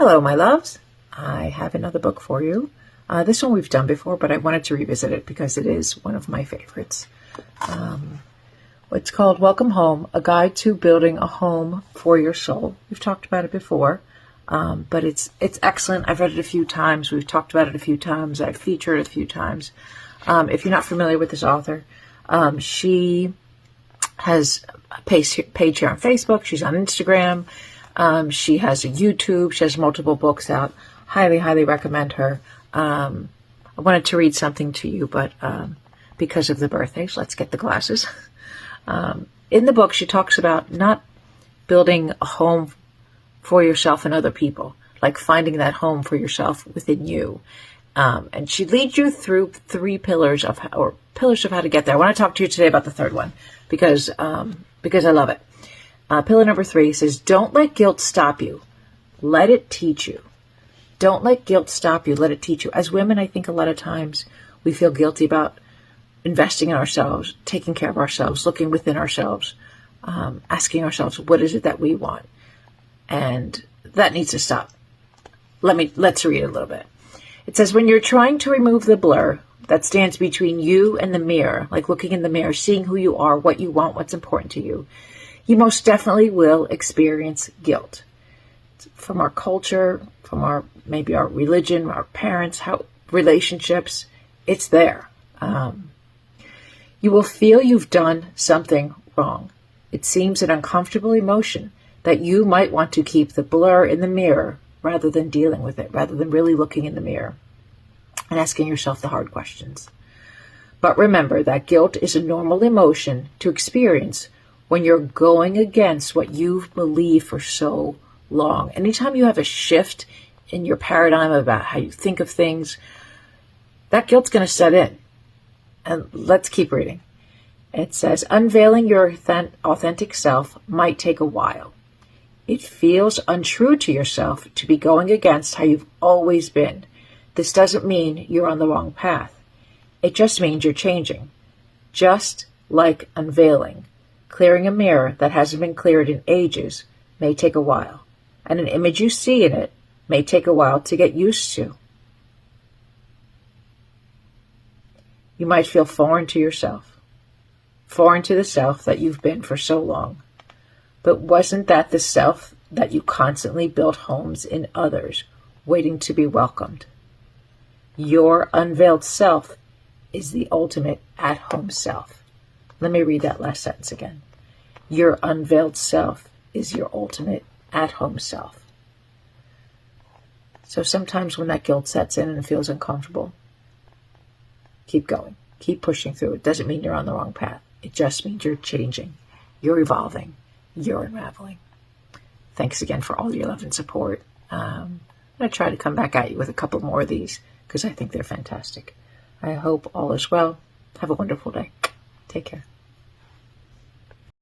Hello, my loves. I have another book for you. This one we've done before, but I wanted to revisit it because it is one of my favorites. It's called Welcome Home, A Guide to Building a Home for Your Soul. We've talked about it before, but it's excellent. I've read it a few times. We've talked about it a few times. I've featured it a few times. If you're not familiar with this author, she has a page here on Facebook. She's on Instagram. She has a YouTube. She has multiple books out. Highly, highly recommend her. I wanted to read something to you, but because of the birthdays, let's get the glasses. In the book, she talks about not building a home for yourself and other people, like finding that home for yourself within you. And she leads you through three pillars of how to get there. I want to talk to you today about the third one because I love it. Pillar number 3 says, don't let guilt stop you. Let it teach you. Don't let guilt stop you. Let it teach you. As women, I think a lot of times we feel guilty about investing in ourselves, taking care of ourselves, looking within ourselves, asking ourselves, what is it that we want? And that needs to stop. Let's read it a little bit. It says, when you're trying to remove the blur that stands between you and the mirror, like looking in the mirror, seeing who you are, what you want, what's important to you, you most definitely will experience guilt. From our culture, from maybe our religion, our parents, relationships, it's there. You will feel you've done something wrong. It seems an uncomfortable emotion that you might want to keep the blur in the mirror rather than dealing with it, rather than really looking in the mirror and asking yourself the hard questions. But remember that guilt is a normal emotion to experience when you're going against what you've believed for so long. Anytime you have a shift in your paradigm about how you think of things, that guilt's going to set in. And let's keep reading. It says, unveiling your authentic self might take a while. It feels untrue to yourself to be going against how you've always been. This doesn't mean you're on the wrong path. It just means you're changing. Just like unveiling. Clearing a mirror that hasn't been cleared in ages may take a while, and an image you see in it may take a while to get used to. You might feel foreign to yourself, foreign to the self that you've been for so long. But wasn't that the self that you constantly built homes in others, waiting to be welcomed? Your unveiled self is the ultimate at-home self. Let me read that last sentence again. Your unveiled self is your ultimate at-home self. So sometimes when that guilt sets in and it feels uncomfortable, keep going. Keep pushing through. It doesn't mean you're on the wrong path. It just means you're changing. You're evolving. You're unraveling. Thanks again for all your love and support. I'm going to try to come back at you with a couple more of these because I think they're fantastic. I hope all is well. Have a wonderful day. Take care.